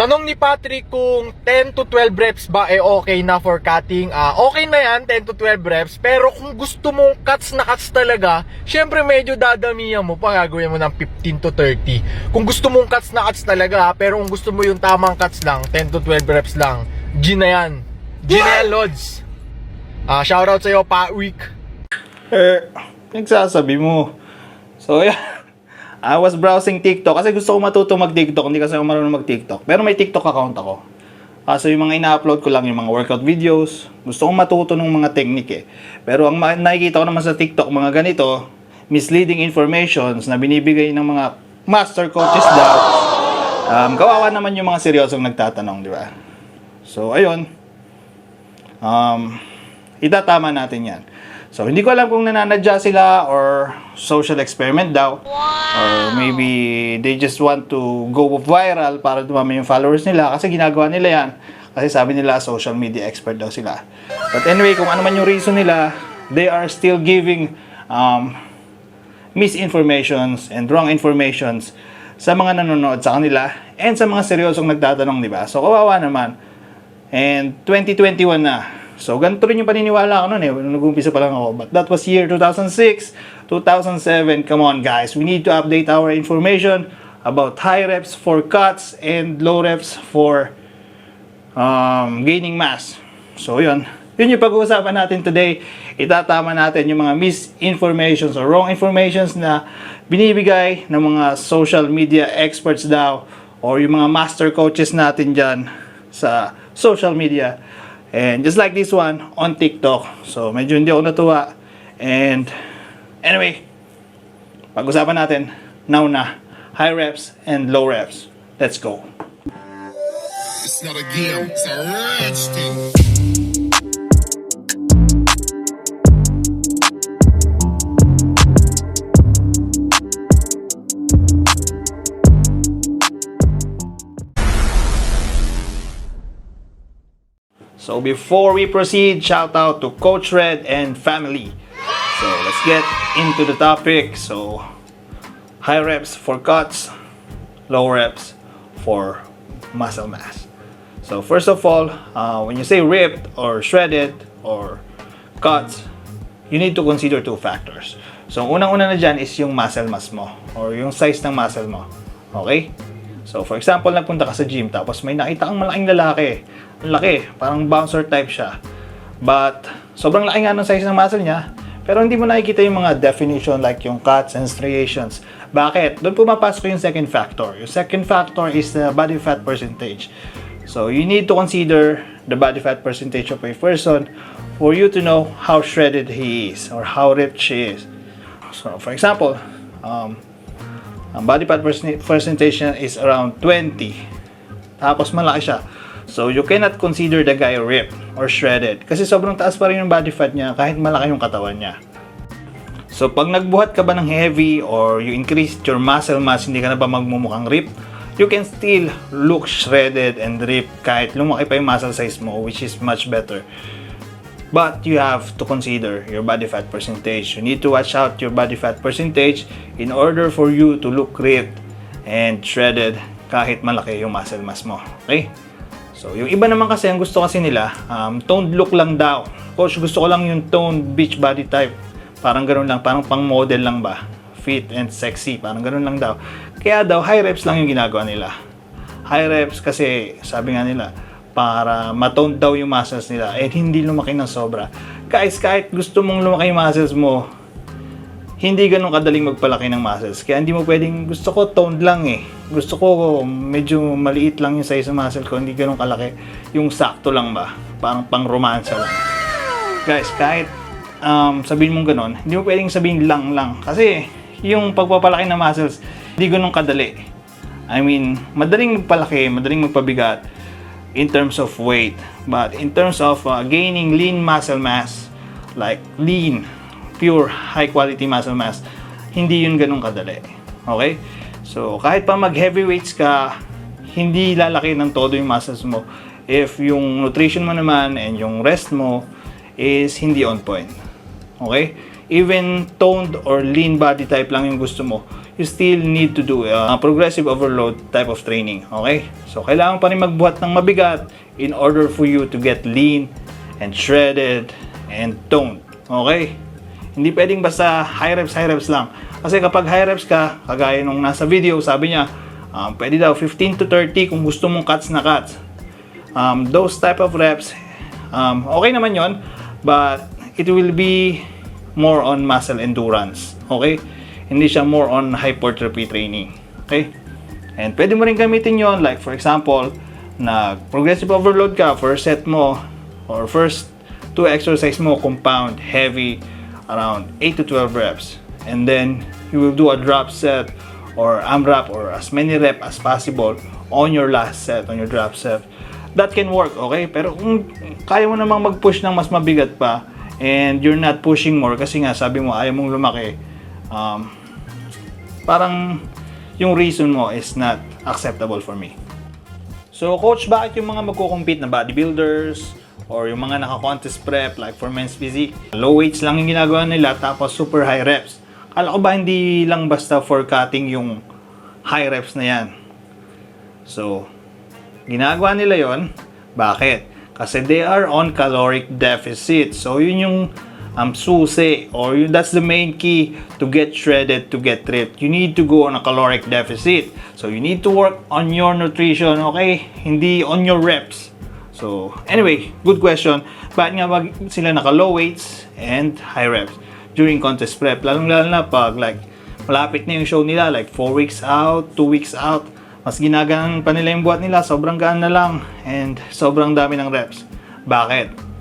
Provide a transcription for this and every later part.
Tanong ni Patrick kung 10 to 12 reps ba okay na for cutting. Okay na yan, 10 to 12 reps. Pero kung gusto mong cuts na cuts talaga, syempre medyo dadamihan mo pa, gagawin mo ng 15 to 30. Kung gusto mong cuts na cuts talaga, pero kung gusto mo yung tamang cuts lang, 10 to 12 reps lang, G na yan. G na yan, Lods. Shoutout sa'yo, Pa-Week. Nagsasabi mo. So, yeah. I was browsing TikTok kasi gusto ko matuto mag-TikTok. Hindi kasi ako marunong mag-TikTok. Pero may TikTok account ako. So, yung mga ina-upload ko lang yung mga workout videos. Gusto kong matuto ng mga technique eh. Pero ang nakikita ko naman sa TikTok, mga ganito, misleading informations na binibigay ng mga master coaches daw. Kawawa naman yung mga seryosong nagtatanong, di ba? So, ayun. Itatama natin yan. So, hindi ko alam kung nananadya sila or social experiment daw. Or maybe they just want to go viral para dumami yung followers nila kasi ginagawa nila yan. Kasi sabi nila social media expert daw sila. But anyway, kung ano man yung reason nila, they are still giving misinformations and wrong informations sa mga nanonood sa kanila and sa mga seryosong nagtatanong, di ba? So, kawawa naman. And 2021 na. So, ganito rin yung paniniwala ko noon eh. Nag-umpisa pa lang ako. But that was year 2006, 2007. Come on, guys. We need to update our information about high reps for cuts and low reps for gaining mass. So, yun. Yun yung pag-uusapan natin today. Itatama natin yung mga misinformations or wrong informations na binibigay ng mga social media experts daw or yung mga master coaches natin dyan sa social media. And just like this one on TikTok. So, medyo hindi ako natuwa. And anyway, pag-usapan natin now na high reps and low reps. Let's go. It's not a game, it's a rich thing. So before we proceed, shout out to Coach Red and family. So let's get into the topic. So high reps for cuts, low reps for muscle mass. So first of all, when you say ripped or shredded or cuts, you need to consider two factors. So unang-una na dyan is yung muscle mass mo or yung size ng muscle mo. Okay? So for example, nagpunta ka sa gym tapos may nakita kang malaking lalaki. Ang laki, parang bouncer type siya. But sobrang laki nga ng size ng muscle niya, pero hindi mo nakikita yung mga definition like yung cuts and striations. Bakit? Doon pumapasok yung second factor. Yung second factor is the body fat percentage. So you need to consider the body fat percentage of a person for you to know how shredded he is or how ripped she is. So for example, ang body fat percentage niya is around 20. Tapos malaki siya. So, you cannot consider the guy ripped or shredded. Kasi sobrang taas pa rin yung body fat niya kahit malaki yung katawan niya. So, pag nagbuhat ka ba ng heavy or you increased your muscle mass, hindi ka na ba magmumukhang ripped, you can still look shredded and ripped kahit lumaki pa yung muscle size mo, which is much better. But you have to consider your body fat percentage. You need to watch out your body fat percentage in order for you to look ripped and shredded kahit malaki yung muscle mass mo. Okay? So, yung iba naman kasi, ang gusto kasi nila, toned look lang daw. Coach, gusto ko lang yung toned beach body type. Parang ganoon lang, parang pang model lang ba? Fit and sexy, parang ganoon lang daw. Kaya daw, high reps lang yung ginagawa nila. High reps kasi, sabi nga nila, para matoned daw yung muscles nila and hindi lumaki ng sobra. Guys, kahit gusto mong lumaki yung muscles mo, hindi ganun kadaling magpalaki ng muscles. Kaya hindi mo pwedeng, gusto ko toned lang eh. Gusto ko medyo maliit lang yung size ng muscle ko, hindi ganun kalaki. Yung sakto lang ba? Parang pang romansa lang. Guys, kahit sabihin mong ganun, hindi mo pwedeng sabihin lang. Kasi yung pagpapalaki ng muscles, hindi ganun kadali. I mean, madaling magpalaki, madaling magpabigat in terms of weight. But in terms of gaining lean muscle mass, like lean, pure high quality muscle mass, hindi yun ganun kadali. Okay? So, kahit pa mag-heavyweights ka, hindi lalaki ng todo yung muscles mo if yung nutrition mo naman and yung rest mo is hindi on point. Okay? Even toned or lean body type lang yung gusto mo, you still need to do a progressive overload type of training. Okay? So, kailangan pa rin magbuhat ng mabigat in order for you to get lean and shredded and toned. Okay? Hindi pwedeng basta high reps lang. Kasi kapag high reps ka, kagaya nung nasa video, sabi niya, pwede daw 15 to 30 kung gusto mong cuts na cuts. Those type of reps, okay naman yon, but it will be more on muscle endurance. Okay? Hindi siya more on hypertrophy training. Okay? And pwede mo rin gamitin yon, like for example, na progressive overload ka, first set mo, or first 2 exercise mo, compound, heavy, around 8 to 12 reps. And then, you will do a drop set, or AMRAP, or as many reps as possible on your last set, on your drop set. That can work, okay? Pero kung kaya mo namang mag-push ng mas mabigat pa, and you're not pushing more, kasi nga, sabi mo, ayaw mong lumaki, parang yung reason mo is not acceptable for me. So, coach, bakit yung mga magko-compete na bodybuilders or yung mga naka-contest prep like for men's physique, low weights lang yung ginagawa nila tapos super high reps? Kala ko ba hindi lang basta for cutting yung high reps na yan? So, ginagawa nila yon. Bakit? Kasi they are on caloric deficit. So, yun yung susi, or that's the main key to get shredded, to get ripped. You need to go on a caloric deficit. So you need to work on your nutrition, okay? Hindi on your reps. So anyway, good question. Bakit nga sila naka low weights and high reps during contest prep? Lalong-lalo na pag like malapit na yung show nila, like 4 weeks out, 2 weeks out, mas ginagaan pa nila yung buhat nila, sobrang gaan na lang and sobrang dami ng reps. Bakit?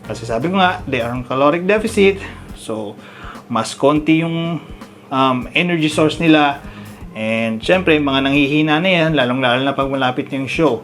Kasi sabi ko nga, they are on caloric deficit. So, mas konti yung energy source nila. And, syempre, mga nanghihina na yan, lalong-lalo na pag malapit yung show.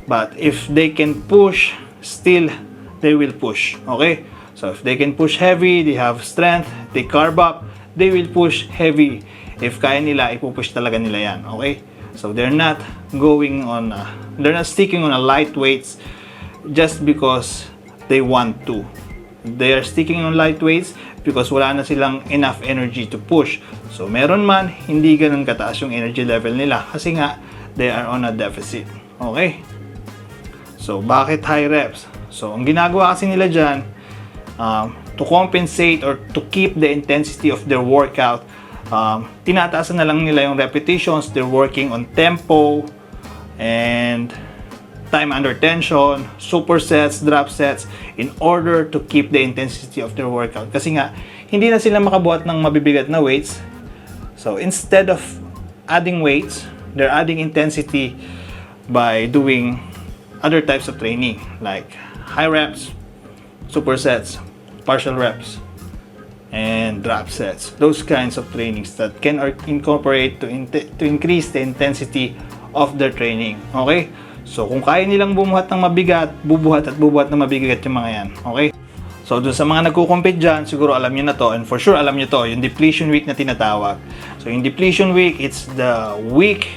But, if they can push, still, they will push. Okay? So, if they can push heavy, they have strength, they carb up, they will push heavy. If kaya nila, ipupush talaga nila yan. Okay? So, they're not going on, they're not sticking on a light weights just because they want to. They are sticking on light weights because wala na silang enough energy to push. So meron man, hindi ganun kataas yung energy level nila kasi nga they are on a deficit. Okay? So bakit high reps? So ang ginagawa kasi nila dyan, to compensate or to keep the intensity of their workout, tinataasan na lang nila yung repetitions. They're working on tempo and time under tension, supersets, drop sets, in order to keep the intensity of their workout. Kasi nga, hindi na sila makabuhat ng mabibigat na weights. So, instead of adding weights, they're adding intensity by doing other types of training, like high reps, supersets, partial reps, and drop sets. Those kinds of trainings that can incorporate to increase the intensity of their training. Okay? So, kung kaya nilang bumuhat ng mabigat, bubuhat ng mabigat yung mga yan. Okay? So, dun sa mga nagko-compete dyan, siguro alam nyo na to, and for sure alam nyo to, yung depletion week na tinatawag. So, yung depletion week, it's the week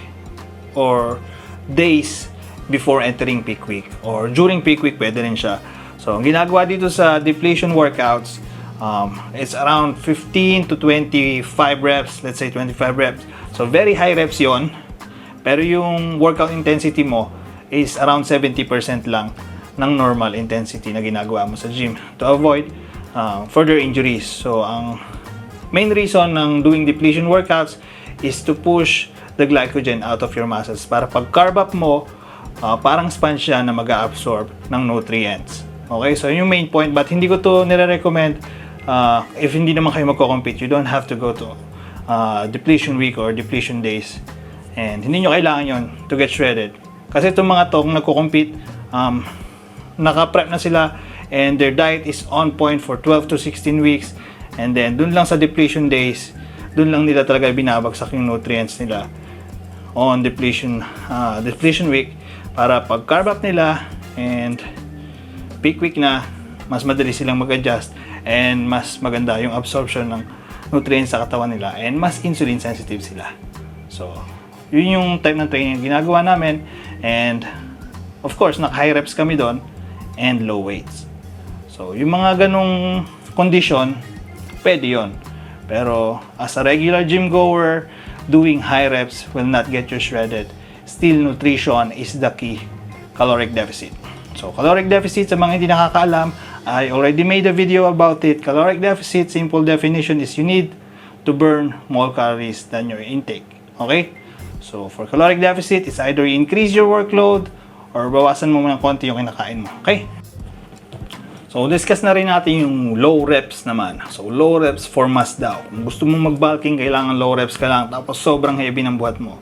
or days before entering peak week. Or during peak week, pwede rin siya. So, ang ginagawa dito sa depletion workouts, it's around 15 to 25 reps, let's say 25 reps. So, very high reps yon. Pero yung workout intensity mo, is around 70% lang ng normal intensity na ginagawa mo sa gym to avoid further injuries. So, ang main reason ng doing depletion workouts is to push the glycogen out of your muscles para pag carb up mo, parang sponge siya na mag-absorb ng nutrients. Okay? So, yung main point, but hindi ko to nire-recommend if hindi naman kayo magko-compete. You don't have to go to depletion week or depletion days. And hindi nyo kailangan yon to get shredded. Kasi itong mga to, kung nagko-compete, naka-prep na sila and their diet is on point for 12 to 16 weeks. And then, dun lang sa depletion days, dun lang nila talaga binabagsak yung nutrients nila on depletion week para pag carb up nila and peak week na, mas madali silang mag-adjust and mas maganda yung absorption ng nutrients sa katawan nila and mas insulin sensitive sila. So, yun yung type ng training ginagawa namin. And of course, naka-high reps kami doon and low weights. So, yung mga ganong condition, pwede yun. Pero as a regular gym goer, doing high reps will not get you shredded. Still, nutrition is the key. Caloric deficit. So, caloric deficit, sa mga hindi nakakaalam, I already made a video about it. Caloric deficit, simple definition is you need to burn more calories than your intake. Okay? So, for caloric deficit, it's either you increase your workload or bawasan mo ng konti yung kinakain mo. Okay? So, discuss na rin natin yung low reps naman. So, low reps for mass daw. Kung gusto mong mag-bulking, kailangan low reps ka lang. Tapos, sobrang heavy ng buhat mo.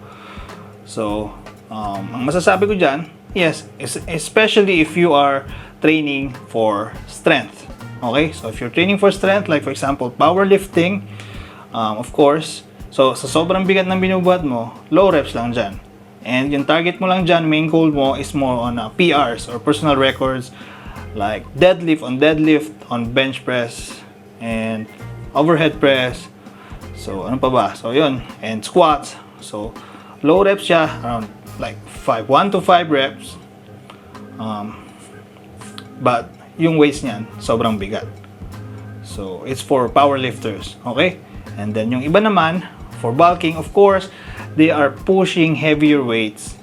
So, ang masasabi ko dyan, yes, especially if you are training for strength. Okay? So, if you're training for strength, like for example, powerlifting, of course, so sa sobrang bigat ng binubuhat mo, low reps lang dyan. And yung target mo lang dyan, main goal mo is more on PRs or personal records, like deadlift, on bench press, and overhead press. So, ano pa ba? So, yun. And squats. So, low reps siya, around like 1 to 5 reps. But yung weights niyan, sobrang bigat. So, it's for powerlifters. Okay? And then, yung iba naman, for bulking, of course, they are pushing heavier weights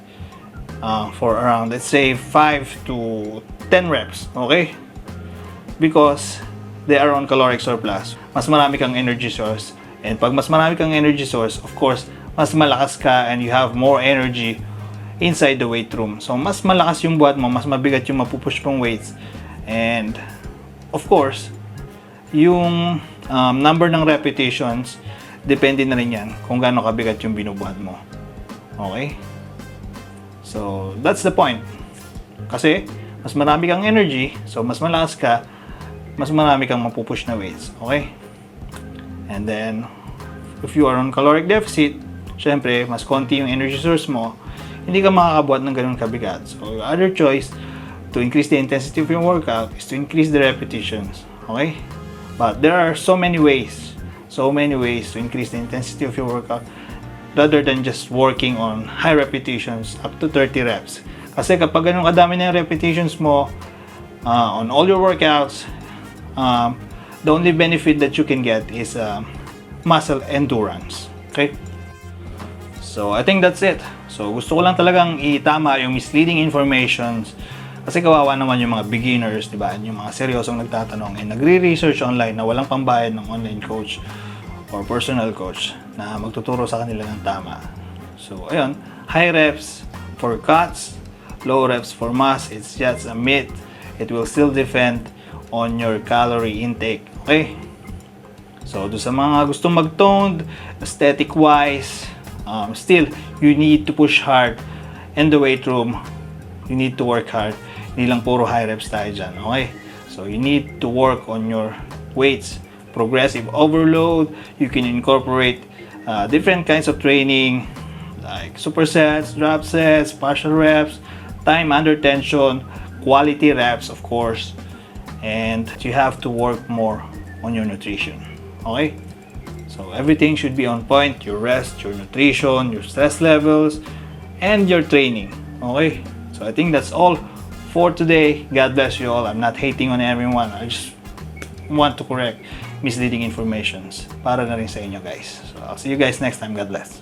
for around, let's say, 5 to 10 reps. Okay? Because they are on caloric surplus. Mas marami kang energy source. And pag mas marami kang energy source, of course, mas malakas ka and you have more energy inside the weight room. So, mas malakas yung buhat mo, mas mabigat yung mapupush pong weights. And, of course, yung number ng repetitions, depende na rin yan kung gaano kabigat yung binubuhat mo. Okay? So, that's the point. Kasi, mas marami kang energy, so mas malakas ka, mas marami kang mapupush na weights. Okay? And then, if you are on caloric deficit, syempre, mas konti yung energy source mo, hindi ka makakabuhat ng ganun kabigat. So, your other choice to increase the intensity of your workout is to increase the repetitions. Okay? But there are so many ways to increase the intensity of your workout rather than just working on high repetitions up to 30 reps. Kasi kapag ganun kadami na yung repetitions mo on all your workouts, the only benefit that you can get is muscle endurance. Okay? So, I think that's it. So, gusto ko lang talagang itama yung misleading informations kasi kawawa naman yung mga beginners, di ba? Yung mga seryosong nagtatanong and nagre-research online na walang pambayad ng online coach or personal coach na magtuturo sa kanila ng tama. So, ayun, high reps for cuts, low reps for mass, it's just a myth. It will still depend on your calorie intake. Okay? So, do sa mga gustong mag-toned, aesthetic-wise, still, you need to push hard in the weight room. You need to work hard. Hindi lang puro high reps tayo dyan. Okay? So, you need to work on your weights. Progressive overload. You can incorporate different kinds of training like supersets, drop sets, partial reps, time under tension, quality reps, of course. And you have to work more on your nutrition. Okay? So, everything should be on point. Your rest, your nutrition, your stress levels, and your training. Okay? So, I think that's all for today. God bless you all. I'm not hating on everyone. I just want to correct misleading informations para na rin sa inyo guys. So, I'll see you guys next time. God bless.